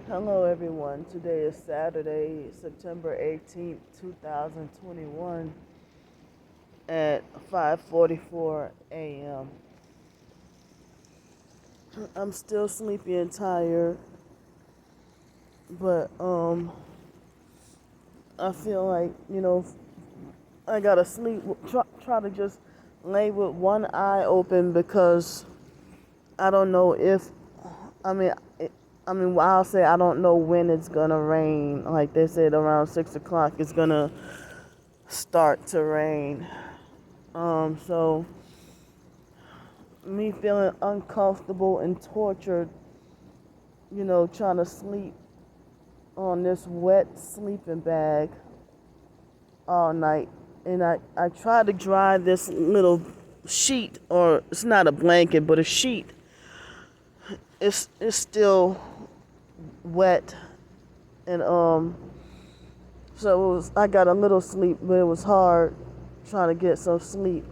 Hello, everyone. Today is Saturday, September 18th, 2021 at 5:44 a.m. I'm still sleepy and tired, but I feel like, I gotta sleep, try to just lay with one eye open because I don't know if, I mean, well, I'll say I don't know when it's gonna rain. Like they said, around 6 o'clock, it's gonna start to rain. So me feeling uncomfortable and tortured, trying to sleep on this wet sleeping bag all night. And I tried to dry this little sheet, or it's not a blanket, but a sheet. It's still wet, and so I got a little sleep, but it was hard trying to get some sleep.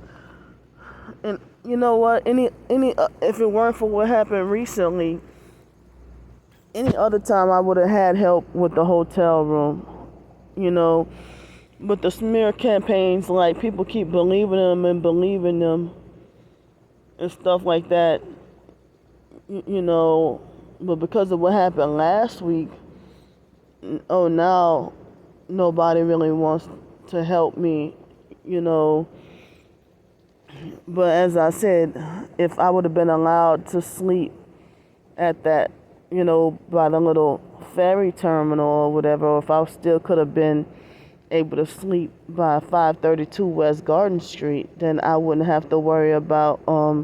And you know what? If it weren't for what happened recently, any other time I would have had help with the hotel room. You know, but the smear campaigns, like people keep believing them and believing them and stuff like that. You know, but because of what happened last week, now nobody really wants to help me. You know, but as I said, if I would have been allowed to sleep at that, by the little ferry terminal or whatever, or if I still could have been able to sleep by 532 West Garden Street, then I wouldn't have to worry about, I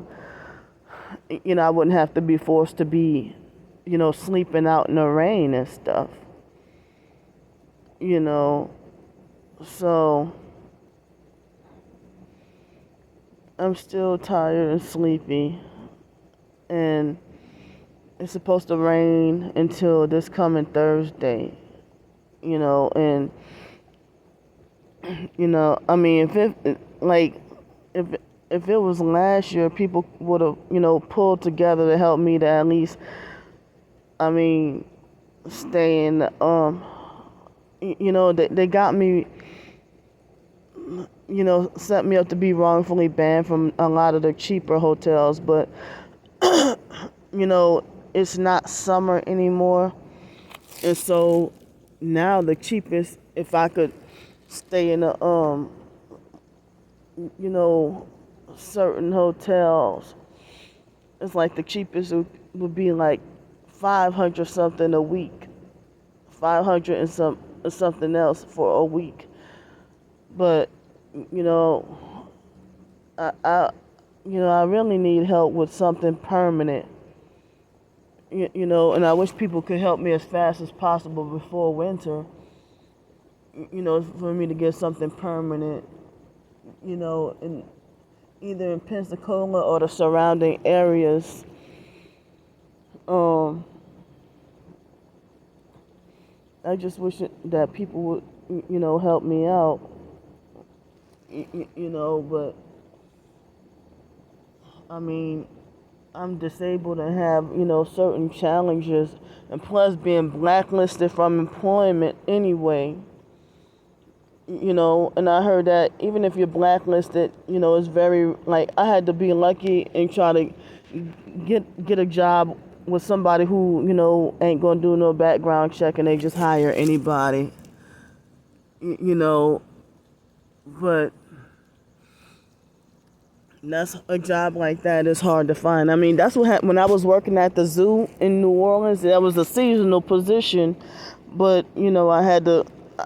wouldn't have to be forced to be, sleeping out in the rain and stuff, so I'm still tired and sleepy, and it's supposed to rain until this coming Thursday, and I mean, if if it was last year, people would have, pulled together to help me to at least, I mean, stay in the, they got me, set me up to be wrongfully banned from a lot of the cheaper hotels, but, it's not summer anymore. And so now the cheapest, if I could stay in a, certain hotels, it's like the cheapest would be like 500 something a week, 500 and something else for a week. But, I I really need help with something permanent. And I wish people could help me as fast as possible before winter, for me to get something permanent, in either in Pensacola or the surrounding areas. I just wish that people would, help me out, but I mean, I'm disabled and have, certain challenges, and plus being blacklisted from employment anyway. And I heard that even if you're blacklisted, it's very, like, I had to be lucky and try to get a job with somebody who, ain't gonna do no background check and they just hire anybody, but that's a job like that is hard to find. I mean, that's what happened when I was working at the zoo in New Orleans. That was a seasonal position, but I had to.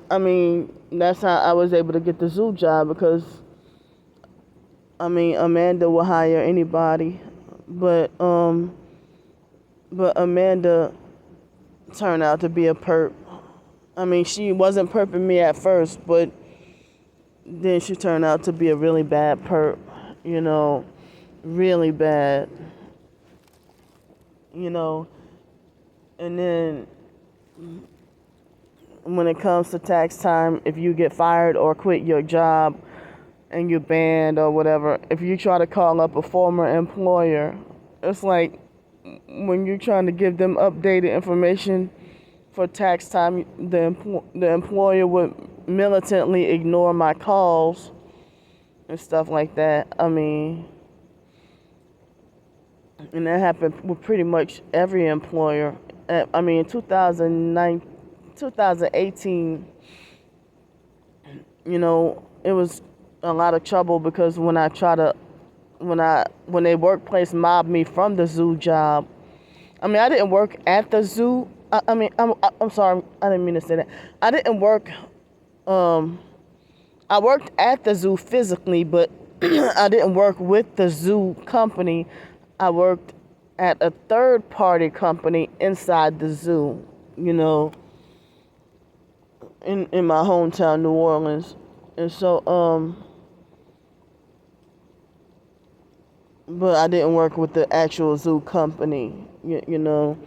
I mean, that's how I was able to get the zoo job because, I mean, Amanda will hire anybody, but Amanda turned out to be a perp. I mean, she wasn't perping me at first, but then she turned out to be a really bad perp. Really bad, and then when it comes to tax time, if you get fired or quit your job and you're banned or whatever, if you try to call up a former employer, it's like when you're trying to give them updated information, for tax time, the employer would militantly ignore my calls and stuff like that. I mean, and that happened with pretty much every employer. I mean, in 2018, it was a lot of trouble because when a workplace mobbed me from the zoo job. I mean, I didn't work at the zoo. I'm sorry, I didn't mean to say that. I didn't work. Um, I worked at the zoo physically, but I didn't work with the zoo company. I worked at a third party company inside the zoo, you know, in my hometown, New Orleans. And so, but I didn't work with the actual zoo company, you know.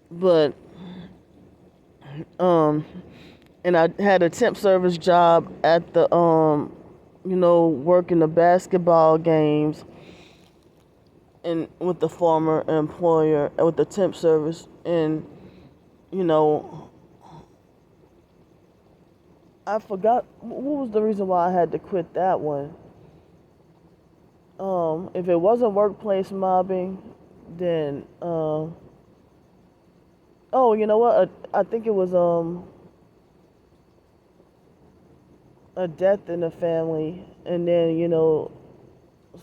But, and I had a temp service job at the, working the basketball games and with the former employer with the temp service. And, you know, I forgot what was the reason why I had to quit that one. If it wasn't workplace mobbing, then, oh, you know what? I think it was, a death in the family, and then,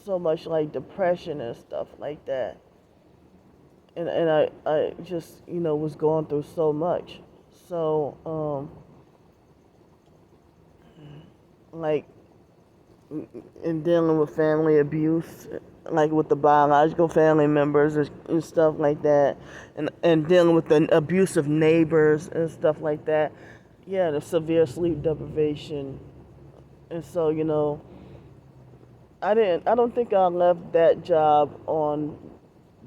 so much like depression and stuff like that. And I just, was going through so much. So, like, in dealing with family abuse, like with the biological family members and stuff like that, and dealing with the abusive neighbors and stuff like that. Yeah, the severe sleep deprivation. And so, I don't think I left that job on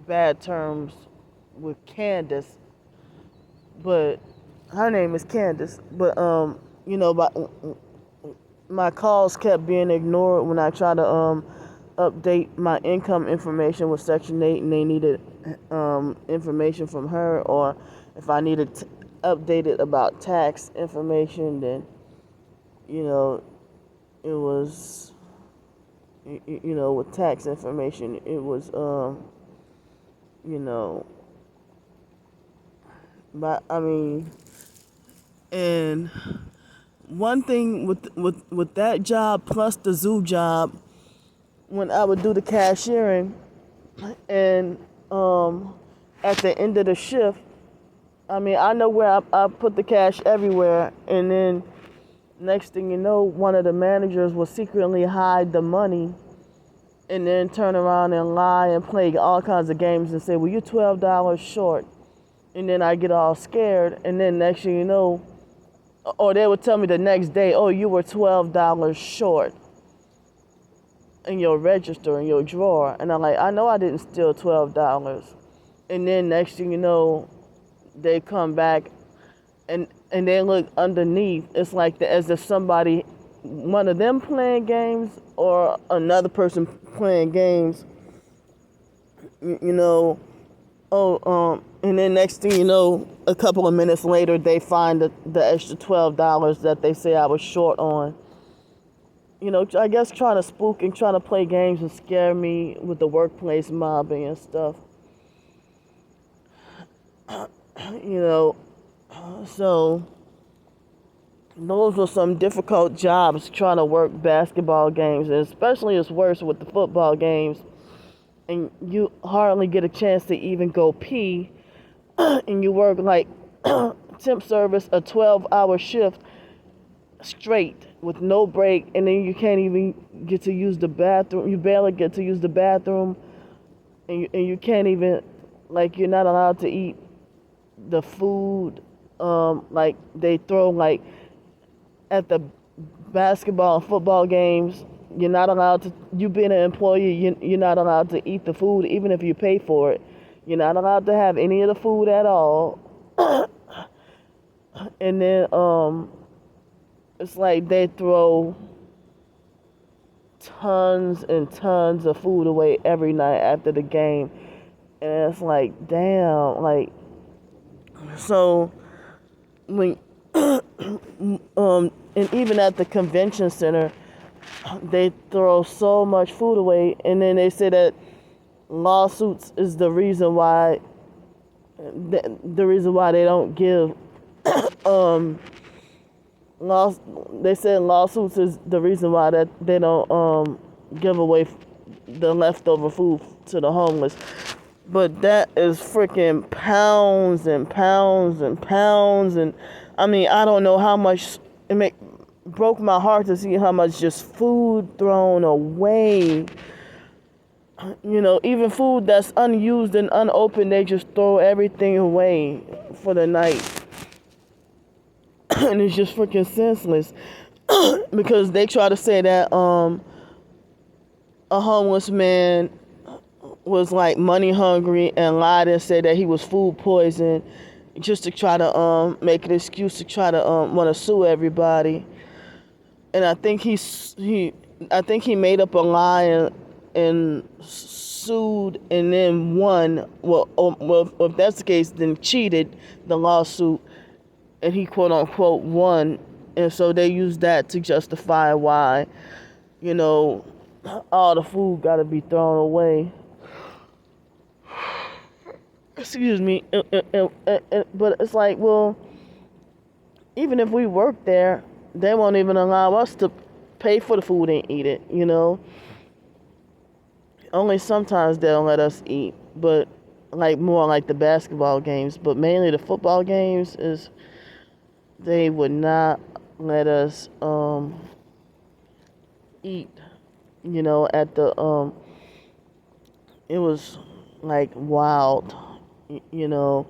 bad terms with Candace, but her name is Candace. But but my calls kept being ignored when I tried to update my income information with Section 8, and they needed information from her, or if I needed to update it about tax information, then it was with tax information, it was but I mean, and one thing with that job plus the zoo job, when I would do the cashiering, and at the end of the shift, I mean, I know where I put the cash everywhere, and then next thing you know, one of the managers will secretly hide the money and then turn around and lie and play all kinds of games and say, well, you're $12 short. And then I get all scared, and then next thing you know, or they would tell me the next day, oh, you were $12 short in your register, in your drawer. And I'm like, I know I didn't steal $12. And then next thing you know, they come back and they look underneath. It's like as if somebody, one of them playing games or another person playing games, and then next thing you know, a couple of minutes later, they find the extra $12 that they say I was short on. I guess trying to spook and trying to play games and scare me with the workplace mobbing and stuff. So those were some difficult jobs, trying to work basketball games, and especially it's worse with the football games. And you hardly get a chance to even go pee, and you work like temp service, a 12-hour shift straight with no break, and then you can't even get to use the bathroom. You barely get to use the bathroom, and you can't even, like, you're not allowed to eat the food like they throw, like at the basketball and football games. You're not allowed to, you being an employee, you're not allowed to eat the food even if you pay for it. You're not allowed to have any of the food at all. And then it's like they throw tons and tons of food away every night after the game. And it's like, damn, like, So when and even at the convention center, they throw so much food away, and then they say that lawsuits is the reason why the reason why they don't give um law they said lawsuits is the reason why that they don't give away the leftover food to the homeless. But that is freaking pounds and pounds and pounds. And I mean, I don't know how much broke my heart to see how much just food thrown away. You know, even food that's unused and unopened, they just throw everything away for the night. And it's just freaking senseless. Because they try to say that a homeless man was like money hungry and lied and said that he was food poisoned, just to try to make an excuse to try to want to sue everybody. And I think he made up a lie and sued and then won. Well, if that's the case, then cheated the lawsuit, and he quote unquote won. And so they used that to justify why, you know, all the food got to be thrown away. Excuse me. But it's like, well, even if we work there, they won't even allow us to pay for the food and eat it, you know. Only sometimes they'll let us eat, but like more like the basketball games, but mainly the football games is they would not let us eat, you know, at the it was like wild, you know,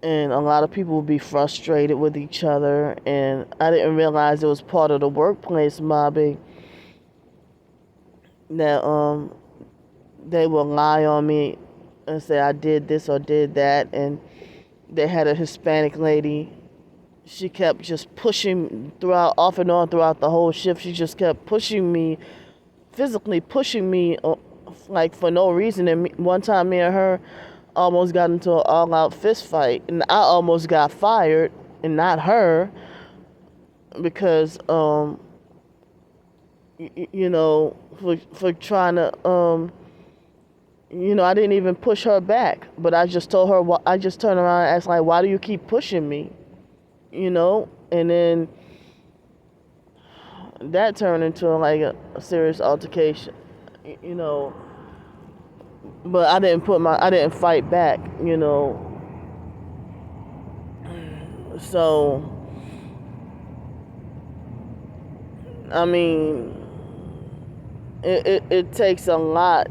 and a lot of people would be frustrated with each other, and I didn't realize it was part of the workplace mobbing that they would lie on me and say I did this or did that. And they had a Hispanic lady. She kept just pushing off and on throughout the whole shift. She just kept pushing me, physically pushing me, like for no reason. And one time, me and her almost got into an all-out fist fight, and I almost got fired, and not her, because you know, for trying to you know, I didn't even push her back, but I just told her, I just turned around and asked, like, why do you keep pushing me? You know, and then that turned into like a serious altercation, you know. But I didn't fight back, you know. So, I mean, it takes a lot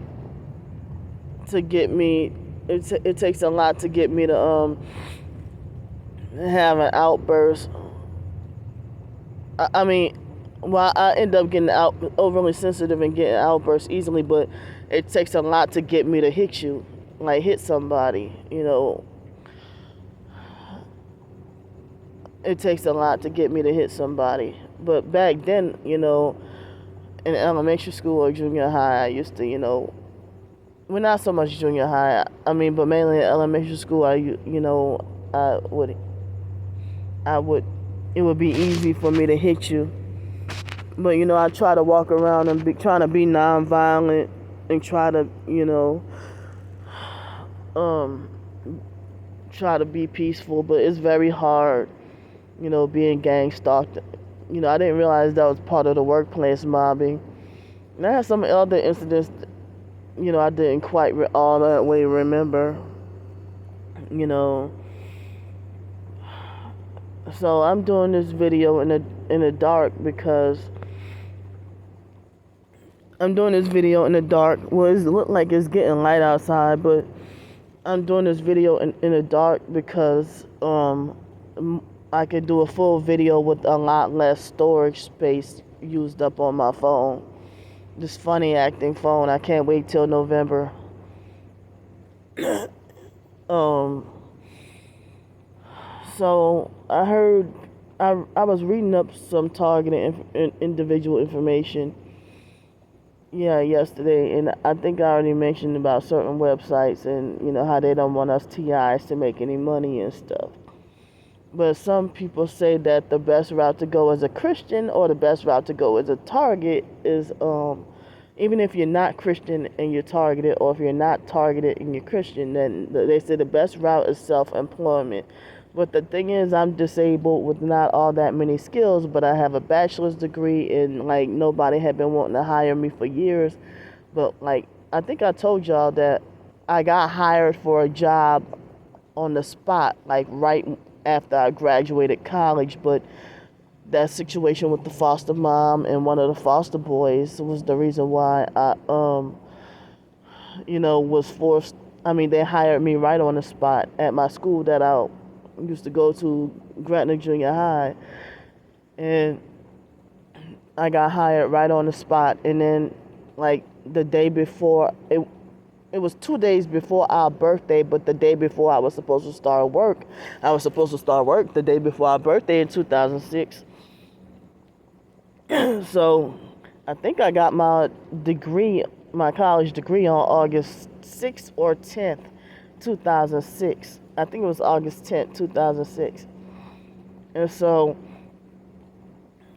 to get me. It takes a lot to get me to have an outburst. I mean, well, I end up getting overly sensitive and getting outbursts easily, but it takes a lot to get me to hit you, like hit somebody, you know. It takes a lot to get me to hit somebody. But back then, you know, in elementary school or junior high, I used to, you know, well, not so much junior high, I mean, but mainly in elementary school, it would be easy for me to hit you. But, you know, I try to walk around and trying to be nonviolent and try to, you know, try to be peaceful, but it's very hard, you know, being gang stalked. You know, I didn't realize that was part of the workplace mobbing. And I had some other incidents, you know, I didn't quite all that way remember, you know. So I'm doing this video in the dark because I'm doing this video in the dark. Well, it look like it's getting light outside, but I'm doing this video in the dark because I could do a full video with a lot less storage space used up on my phone. This funny acting phone. I can't wait till November. So I heard, I was reading up some targeted individual information, Yeah, yesterday, and I think I already mentioned about certain websites and how they don't want us TIs to make any money and stuff. But some people say that the best route to go as a Christian or the best route to go as a target is even if you're not Christian and you're targeted, or if you're not targeted and you're Christian, then they say the best route is self-employment. But the thing is, I'm disabled with not all that many skills, but I have a bachelor's degree, and like nobody had been wanting to hire me for years. But like I think I told y'all that I got hired for a job on the spot, like right after I graduated college. But that situation with the foster mom and one of the foster boys was the reason why I was forced. I mean, they hired me right on the spot at my school that I used to go to, Gretna Junior High, and I got hired right on the spot. And then, like the day before, it was 2 days before our birthday, but the day before I was supposed to start work. I was supposed to start work the day before our birthday in 2006. So I think I got my degree, my college degree, on August 6th or 10th, 2006. I think it was August 10th, 2006. And so,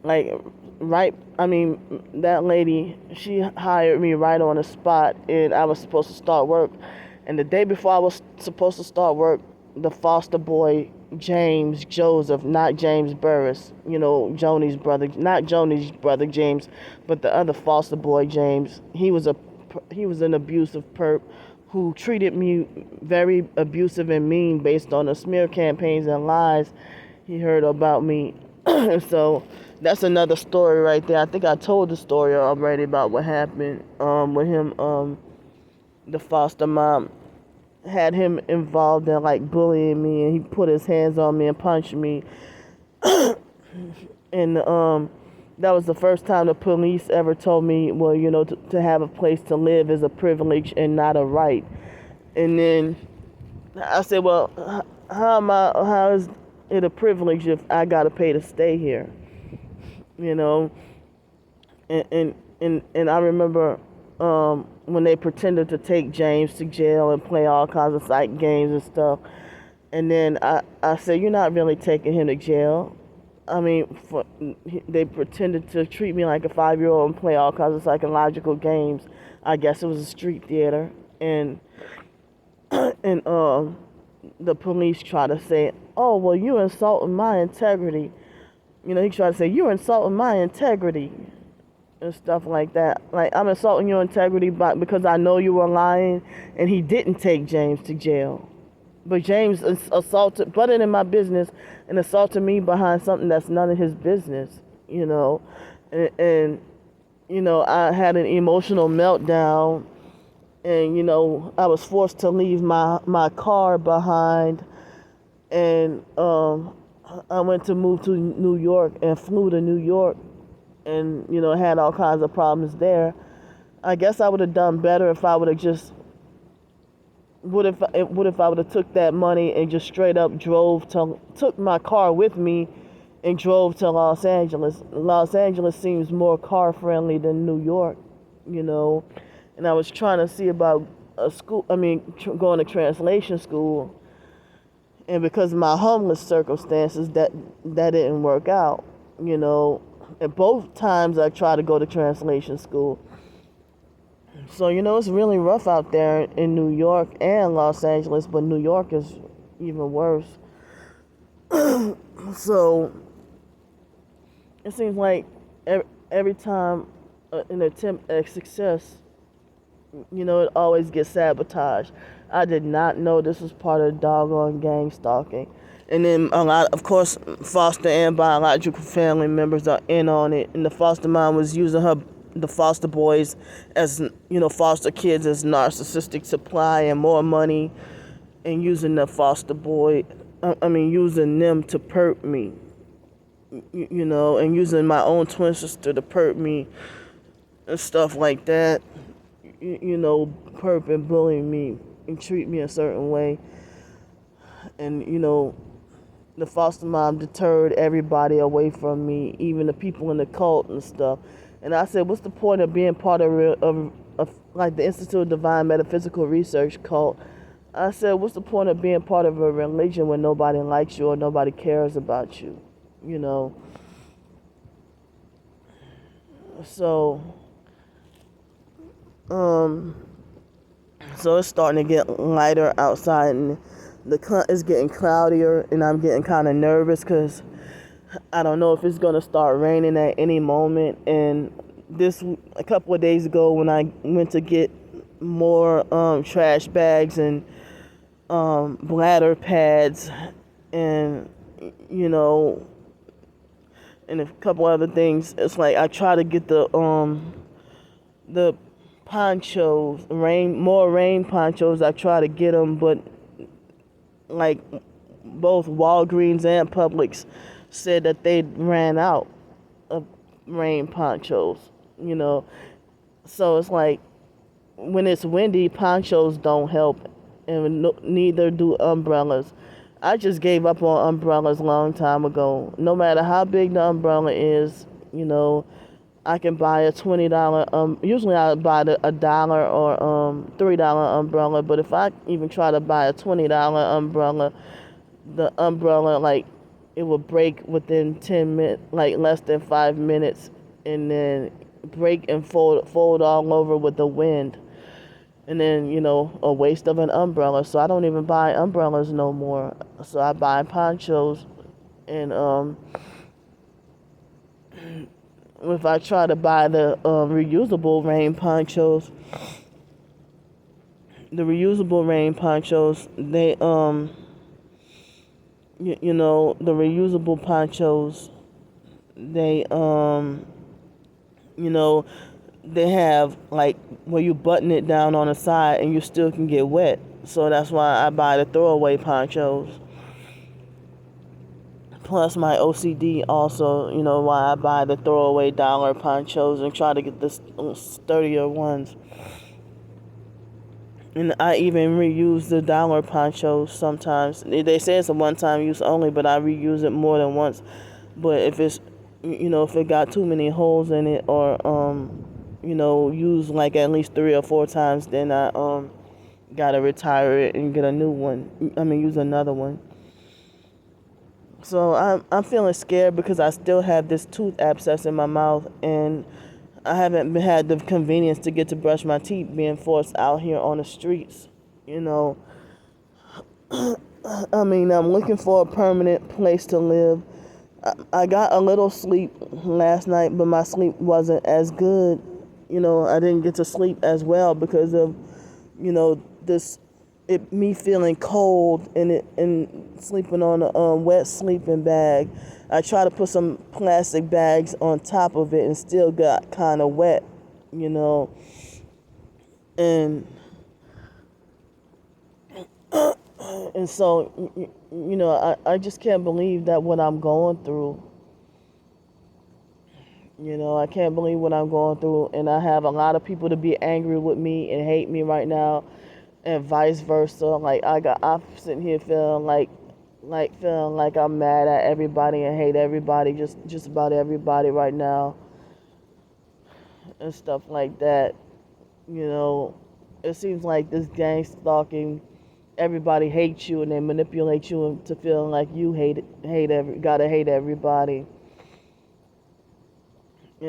like, that lady, she hired me right on the spot, and I was supposed to start work. And the day before I was supposed to start work, the foster boy, James Joseph, not James Burris, Joni's brother, not Joni's brother James, but the other foster boy, James, he was an abusive perp who treated me very abusive and mean based on the smear campaigns and lies he heard about me. So that's another story right there. I think I told the story already about what happened with him. The foster mom had him involved in like bullying me, and he put his hands on me and punched me. And that was the first time the police ever told me, well, to have a place to live is a privilege and not a right. And then I said, well, how is it a privilege if I gotta pay to stay here? And I remember when they pretended to take James to jail and play all kinds of psych games and stuff. And then I said, you're not really taking him to jail. I mean, they pretended to treat me like a 5-year-old and play all kinds of psychological games. I guess it was a street theater. And the police try to say, oh, well, you insulting my integrity. He tried to say, you're insulting my integrity and stuff like that. Like, I'm insulting your integrity because I know you were lying, and he didn't take James to jail. But James butted in my business and assaulted me behind something that's none of his business, And I had an emotional meltdown, and, I was forced to leave my car behind, and I went to move to New York and flew to New York, and, had all kinds of problems there. I guess I would have done better if I would have just What if I would have took that money and just straight up took my car with me and drove to Los Angeles? Los Angeles seems more car friendly than New York, And I was trying to see about going to translation school, and because of my homeless circumstances, that didn't work out, And both times I tried to go to translation school. So, it's really rough out there in New York and Los Angeles, but New York is even worse. So, it seems like every time an attempt at success, it always gets sabotaged. I did not know this was part of doggone gang stalking. And then a lot, of course, foster and biological family members are in on it. And the foster mom was using the foster boys as, foster kids as narcissistic supply and more money, and using the foster using them to perp me, and using my own twin sister to perp me and stuff like that, perp and bullying me and treat me a certain way. And, the foster mom deterred everybody away from me, even the people in the cult and stuff. And I said, what's the point of being part of like the Institute of Divine Metaphysical Research cult? I said, what's the point of being part of a religion when nobody likes you or nobody cares about you? You know. So, so it's starting to get lighter outside, and it's getting cloudier, and I'm getting kind of nervous because I don't know if it's gonna start raining at any moment. And a couple of days ago, when I went to get more trash bags and bladder pads, and you know, and a couple other things, it's like I try to get the ponchos, more rain ponchos. I try to get them, but like both Walgreens and Publix said that they ran out of rain ponchos, you know. So it's like when it's windy, ponchos don't help, and neither do umbrellas. I just gave up on umbrellas a long time ago. No matter how big the umbrella is, you know, I can buy a $20. Usually I buy a dollar or $3 umbrella. But if I even try to buy a $20 umbrella, the umbrella, like, it will break within 10 minutes, like less than 5 minutes, and then break and fold all over with the wind. And then, you know, a waste of an umbrella. So I don't even buy umbrellas no more. So I buy ponchos, and if I try to buy the reusable rain ponchos, they you know, the reusable ponchos, they you know, they have like where you button it down on the side and you still can get wet. So that's why I buy the throwaway ponchos. Plus my OCD also, you know, why I buy the throwaway dollar ponchos and try to get the sturdier ones. And I even reuse the dollar ponchos sometimes. They say it's a one-time use only, but I reuse it more than once. But if it's, you know, if it got too many holes in it, or you know, use like at least 3 or 4 times, then I gotta retire it and get a new one. I mean, use another one. So I'm feeling scared because I still have this tooth abscess in my mouth, and I haven't had the convenience to get to brush my teeth, being forced out here on the streets. You know, I mean, I'm looking for a permanent place to live. I got a little sleep last night, but my sleep wasn't as good. You know, I didn't get to sleep as well because of, you know, me feeling cold and sleeping on a wet sleeping bag. I tried to put some plastic bags on top of it and still got kind of wet, you know. And so, you know, I just can't believe that what I'm going through. You know, I can't believe what I'm going through, and I have a lot of people to be angry with me and hate me right now, and vice versa. Like I'm sitting here feeling like I'm mad at everybody and hate everybody, just about everybody right now, and stuff like that. You know, it seems like this gang stalking, everybody hates you and they manipulate you into feeling like you gotta hate everybody.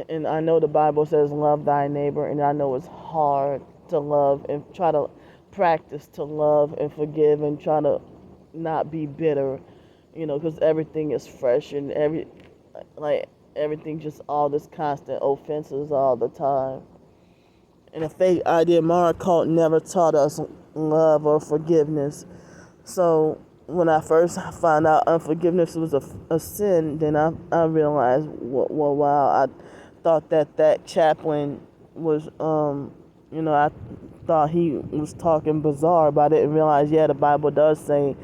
And I know the Bible says love thy neighbor, and I know it's hard to love and try to practice to love and forgive and try to not be bitter, you know, because everything is fresh and everything, just all this constant offenses all the time. And the fake idea Mara cult never taught us love or forgiveness. So when I first found out unforgiveness was a sin, then I realized, well, wow, I thought that chaplain was, you know, I thought he was talking bizarre, but I didn't realize, yeah, the Bible does say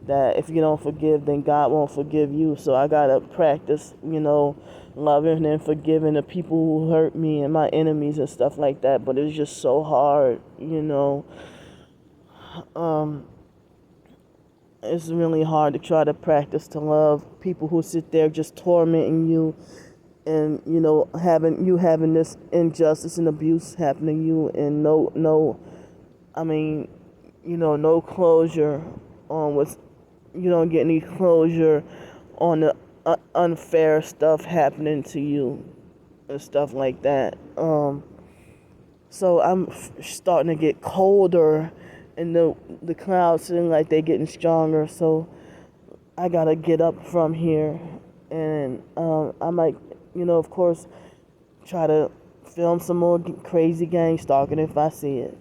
that if you don't forgive, then God won't forgive you. So I gotta practice, you know, loving and forgiving the people who hurt me and my enemies and stuff like that. But it's just so hard, you know. It's really hard to try to practice to love people who sit there just tormenting you and having this injustice and abuse happening to you, and I mean, no closure on what's, you don't get any closure on the unfair stuff happening to you and stuff like that. So I'm starting to get colder, and the clouds seem like they're getting stronger. So I gotta get up from here, and I might, of course, try to film some more crazy gang stalking if I see it.